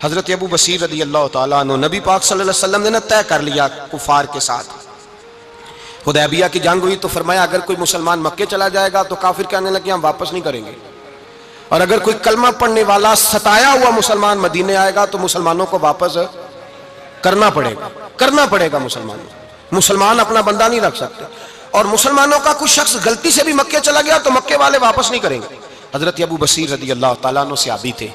हजरत अबू बसीर रदी अल्लाह तआला अन्हु, नबी पाक सल्लल्लाहु अलैहि वसल्लम ने न तय कर लिया कुफार के साथ। हुदैबिया की जंग हुई तो फरमाया अगर कोई मुसलमान मक्के चला जाएगा तो काफिर कहने लगे हम वापस नहीं करेंगे, और अगर कोई कलमा पढ़ने वाला सताया हुआ मुसलमान मदीने आएगा तो मुसलमानों को वापस करना पड़ेगा। मुसलमान अपना बंदा नहीं रख सकते, और मुसलमानों का कुछ शख्स गलती से भी मक्के चला गया तो मक्के वाले वापस नहीं करेंगे। हजरत अबू बसीर रदी अल्लाह तआला अन्हु सहाबी थे,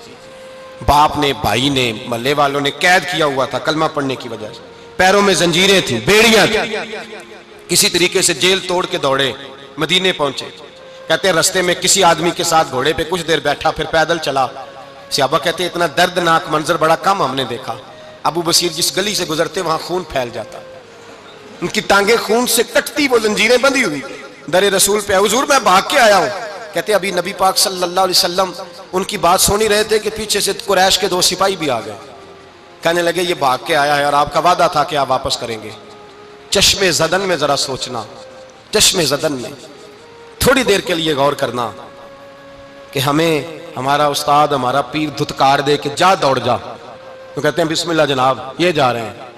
बाप ने, भाई ने, महल्ले वालों ने कैद किया हुआ था कलमा पढ़ने की वजह से, पैरों में जंजीरें थी, बेड़ियां थी, किसी तरीके से जेल तोड़ के दौड़े मदीने पहुंचे। कहते हैं रास्ते में किसी आदमी के साथ घोड़े पे कुछ देर बैठा, फिर पैदल चला। सहाबा कहते हैं इतना दर्दनाक मंजर बड़ा कम हमने देखा। अबू बसीर जिस गली से गुजरते वहां खून फैल जाता, उनकी टांगे खून से कटती, वो जंजीरें बंधी हुई, दरे रसूल पे हुजूर मैं भाग के आया हूं। कहते अभी नबी पाक सल्लल्लाहु अलैहि वसल्लम उनकी बात सुन ही रहे थे कि पीछे से कुरैश के 2 सिपाही भी आ गए। कहने लगे ये भाग के आया है और आपका वादा था कि आप वापस करेंगे। चश्मे ज़दन में जरा सोचना, चश्मे ज़दन में थोड़ी देर के लिए गौर करना कि हमें हमारा उस्ताद, हमारा पीर धुतकार दे के जा दौड़ जा, तो कहते हैं बिस्मिल्लाह जनाब ये जा रहे हैं।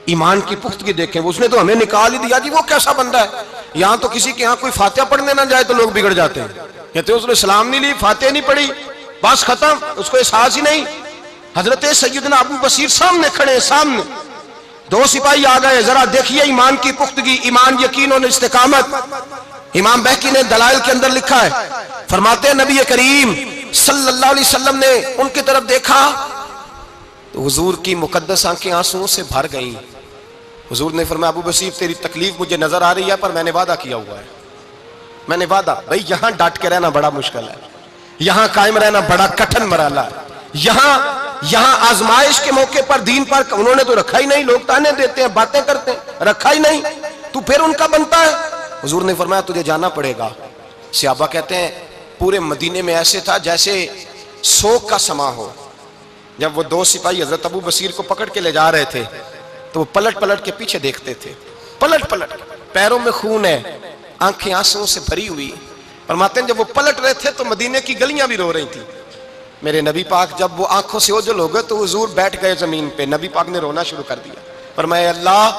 ईमान की पुख्तगी देखें, उसने तो हमें निकाल ही दिया जी, वो कैसा बंदा है। यहाँ तो किसी के यहाँ कोई फातिहा पढ़ने ना जाए तो लोग बिगड़ जाते हैं। कहते हैं उसने सलाम नहीं ली, फातिहा नहीं पढ़ी, बस खत्म, उसको एहसास ही नहीं। हजरत सैयदना अबू बसीर सामने खड़े, सामने 2 सिपाही आ गए। जरा देखिए ईमान की पुख्तगी, ईमान, यकीन और इस्तिकामत। इमाम बहकी ने दलाइल के अंदर लिखा है, फरमाते हैं नबी करीम सल्लल्लाहु अलैहि वसल्लम ने उनकी तरफ देखा तो हुजूर की मुकद्दस आंखें आंसुओं से भर गईं। हुजूर ने फरमाया अबू बसीर तेरी तकलीफ मुझे नजर आ रही है, पर मैंने वादा किया हुआ है, मैंने वादा, भाई यहां डट के रहना बड़ा मुश्किल है, यहां कायम रहना बड़ा कठिन मरहला है, यहां आजमाइश के मौके पर दीन पर उन्होंने तो रखा ही नहीं, लोग ताने देते हैं, बातें करते हैं, रखा ही नहीं, तू फिर उनका बनता है। हुजूर ने फरमाया तुझे जाना पड़ेगा। सहाबा कहते हैं पूरे मदीने में ऐसे था जैसे शोक का समा हो। जब वो 2 सिपाही हजरत अबू बसीर को पकड़ के ले जा रहे थे तो वो पलट पलट के पीछे देखते थे, पलट पलट, पैरों में खून है, आंखें आंसुओं से भरी हुई। फरमाते हैं जब वो पलट रहे थे तो मदीने की गलियां भी रो रही थी। मेरे नबी पाक जब वो आंखों से ओझल हो गए तो हुजूर बैठ गए जमीन पे, नबी पाक ने रोना शुरू कर दिया। फरमाया अल्लाह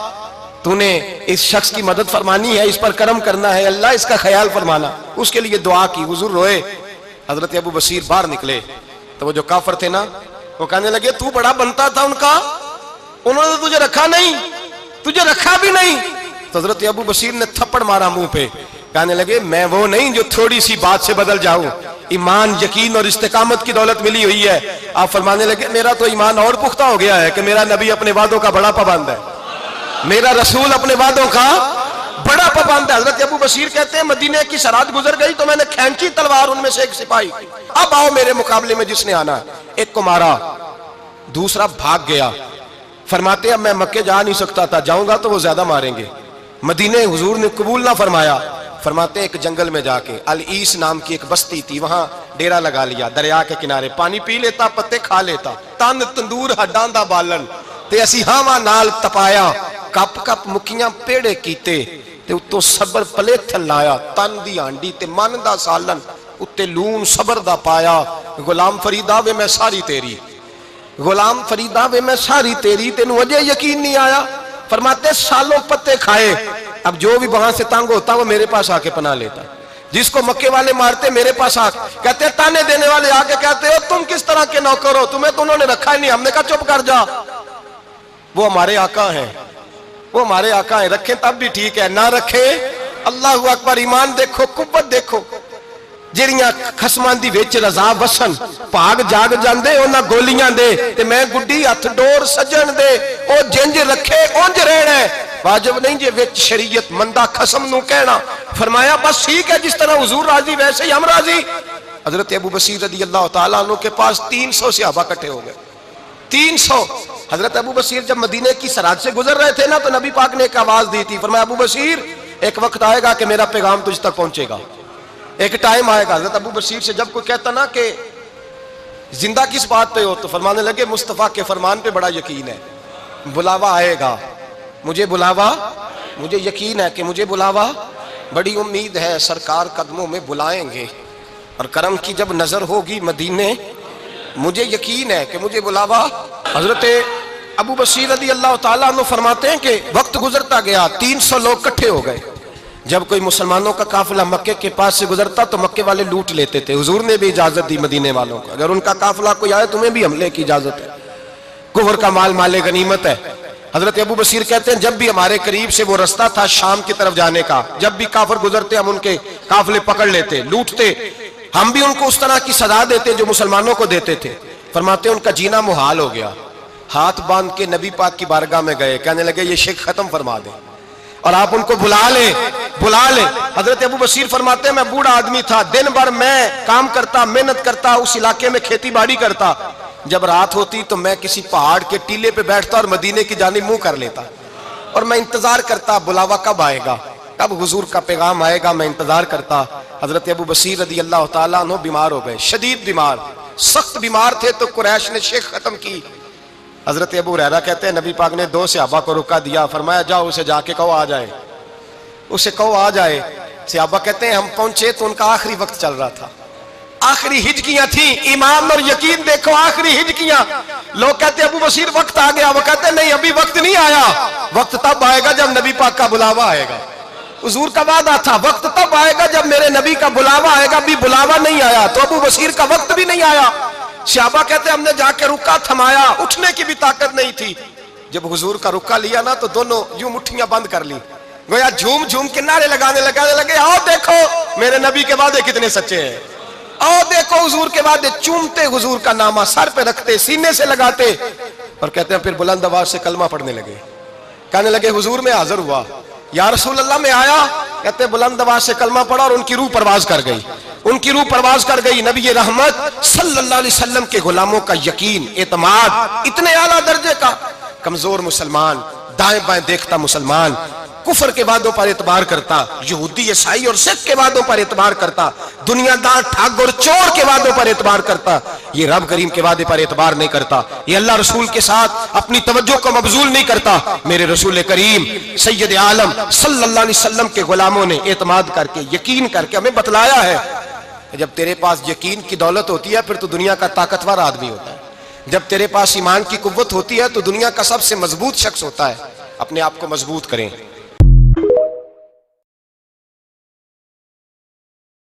तूने इस शख्स की मदद फरमानी है, इस पर करम करना है, अल्लाह इसका ख्याल फरमाना। उसके लिए दुआ की, हुजूर रोए। हजरत अबू बसीर बाहर निकले तो वो जो काफर थे ना, वो कहने लगे तू बड़ा बनता था उनका, उन्होंने तुझे रखा नहीं, तुझे रखा भी नहीं। तो हजरत अबू बसीर ने थप्पड़ मारा मुंह पे, कहने लगे मैं वो नहीं जो थोड़ी सी बात से बदल जाऊं, ईमान, यकीन और इस्तिकामत की दौलत मिली हुई है। आप फरमाने लगे मेरा तो ईमान और पुख्ता हो गया है कि मेरा नबी अपने वादों का बड़ा पाबंद है, मेरा रसूल अपने वादों का बड़ा पाबंद है। हजरत अबू बसीर कहते हैं मदीने की सरहद गुजर गई तो मैंने खींची तलवार, उनमें से एक सिपाही, अब आओ मेरे मुकाबले में जिसने आना है। एक को मारा, दूसरा भाग गया। फरमाते अब मैं मक्के जा नहीं सकता था, जाऊंगा तो वो ज्यादा मारेंगे। मदीने हुजूर ने कबूल ना फरमाया। फरमाते एक जंगल में जाके अल ईस नाम की एक बस्ती थी, वहां डेरा लगा लिया, दरिया के किनारे, पानी पी लेता, पत्ते खा लेता, तन तंदूर हड्डां दा बालन ते असी हावां नाल तपाया, कप कप मुखियां पेड़े कीते ते उत्तों सबर पलेथन लाया, तन दी हांडी ते मन दा सालन, उत्ते लून सबर दा पाया। गुलाम फरीदा वे मैं सारी तेरी, गुलाम फरीदा वे मैं सारी तेरी, तेनू अजे यकीन नहीं आया। फरमाते सालों पत्ते खाए, अब जो भी वहां से तंग होता वो मेरे पास आके पना लेता, जिसको मक्के वाले मारते मेरे पास आके, कहते ताने देने वाले आके कहते हो तुम किस तरह के नौकर हो, तुम्हें तो उन्होंने रखा ही नहीं। हमने कहा चुप कर जा, वो हमारे आका हैं, वो हमारे आका हैं, रखें तब भी ठीक है, ना रखे अल्लाहु अकबर। ईमान देखो, कुव्वत देखो, ਜਿਹੜੀਆਂ ਖਸਮਾਂ ਦੀ ਵਿੱਚ ਰਜ਼ਾ ਵਸਣ, ਭਾਗ ਜਾਗ ਜਾਂਦੇ ਉਹਨਾਂ ਗੋਲੀਆਂ ਦੇ, ਤੇ ਮੈਂ ਗੁੱਡੀ ਹੱਥ ਡੋਰ ਸੱਜਣ ਦੇ, ਉਹ ਜਿੰਜ ਰੱਖੇ ਉੰਜ ਰਹਿਣਾ, ਵਾਜਬ नहीं जे विच शरीयत मंदा खसम नू कहना। फरमाया बस ठीक है, जिस तरह हुजूर राजी वैसे ही हम राजी। हजरत अबू बसीर रदी अल्लाह तआला अन्हु के पास 300 सहाबा इकट्ठे हो गए, 300। हजरत अबू बसीर जब मदीने की सरहद से गुजर रहे थे ना तो नबी पाक ने एक आवाज दी थी, फरमाया अबू बसीर एक वक्त आएगा कि मेरा पैगाम तुझ तक पहुंचेगा, एक टाइम आएगा। हजरत अबू बसीर से जब कोई कहता ना कि जिंदा किस बात पे हो, तो फरमाने लगे मुस्तफा के फरमान पे बड़ा यकीन है, बुलावा आएगा, मुझे बुलावा, मुझे यकीन है कि मुझे बुलावा, बड़ी उम्मीद है सरकार कदमों में बुलाएंगे, और करम की जब नजर होगी मदीने मुझे यकीन है कि मुझे बुलावा। हजरत अबू बसीर रज़ी अल्लाह ताला अन्हु फरमाते हैं कि वक्त गुजरता गया, 300 लोग इकट्ठे हो गए। जब कोई मुसलमानों का काफिला मक्के के पास से गुजरता तो मक्के वाले लूट लेते थे। हुजूर ने भी इजाजत दी मदीने वालों को, अगर उनका काफिला कोई आए तुम्हें भी हमले की इजाजत है, कुफर का माल माले गनीमत है। हजरत अबू बसीर कहते हैं जब भी हमारे करीब से वो रास्ता था शाम की तरफ जाने का, जब भी काफिर गुजरते हम उनके काफिले पकड़ लेते, लूटते, हम भी उनको उस तरह की सजा देते जो मुसलमानों को देते थे। फरमाते उनका जीना मुहाल हो गया। हाथ बांध के नबी पाक की बारगाह में गए, कहने लगे ये शिर्क खत्म फरमा दे और आप उनको बुला ले, बुला ले। हजरत अबू बसीर फरमाते हैं मैं बूढ़ा आदमी था, दिन भर मैं काम करता, मेहनत करता, उस इलाके में खेती बाड़ी करता। जब रात होती तो मैं किसी पहाड़ के टीले पे बैठता और मदीने की जानिब मुंह कर लेता और मैं इंतजार करता बुलावा कब आएगा, कब हुजूर का पैगाम आएगा, मैं इंतजार करता। हजरत अबू बसीर रज़ी अल्लाह ताला अन्हु बीमार हो गए, शदीद बीमार, सख्त बीमार थे तो कुरैश ने शेख खत्म की। हजरत अबू हुरैरा कहते हैं नबी पाक ने 2 सहाबा को रुका दिया, फरमाया जाओ उसे जाके कहो आ जाए, उसे कहो आ जाए। सहाबा कहते हैं हम पहुंचे तो उनका आखिरी वक्त चल रहा था, आखिरी हिजकियां थी। ईमान और यकीन देखो, आखिरी हिजकियां। लोग कहते अबू बसीर वक्त आ गया, वो कहते नहीं अभी वक्त नहीं आया, वक्त तब आएगा जब नबी पाक का बुलावा आएगा। हुजूर का वादा था वक्त तब आएगा जब मेरे नबी का बुलावा आएगा, अभी बुलावा नहीं आया तो अबू बसीर का वक्त भी नहीं आया। सहाबा कहते हमने जाके रुका, थमाया, उठने की भी ताकत नहीं थी। जब हुजूर का रुका लिया ना तो दोनों यूं मुट्ठियां बंद कर ली, गोया झूम झूम के नारे लगाने लगे, आओ देखो मेरे नबी के वादे कितने सच्चे हैं, आओ देखो हुजूर के वादे। चूमते हुजूर का नामा सर पे रखते, सीने से लगाते और कहते हैं फिर बुलंद आवाज से कलमा पढ़ने लगे। कहने लगे हुजूर में हाजिर हुआ, या रसूल अल्लाह में आया। कहते बुलंद आवाज से कलमा पढ़ा और उनकी रूह परवाज कर गई, उनकी रूह परवाज कर गई। नबी रहमत सल्लल्लाहु अलैहि वसल्लम के गुलामों का यकीन, एतमाद इतने आला दर्जे का। कमजोर मुसलमान, दाएं बाएं देखता मुसलमान, कुफर के वादों पर एतबार करता, यहूदी ईसाई और सिख के वादों पर एतबार करता, दुनियादार ठग और चोर के वादों पर एतबार करता, ये रब करीम के वादे पर एतबार नहीं करता, ये अल्लाह रसूल के साथ अपनी तवज्जो को मबजूल नहीं करता। मेरे रसूल करीम सैयद आलम सल्लल्लाहु अलैहि वसल्लम के गुलामों ने एतमाद करके, यकीन करके हमें बतलाया है जब तेरे पास यकीन की दौलत होती है फिर तो दुनिया का ताकतवर आदमी होता है, जब तेरे पास ईमान की कुव्वत होती है तो दुनिया का सबसे मजबूत शख्स होता है। अपने आप को मजबूत करें।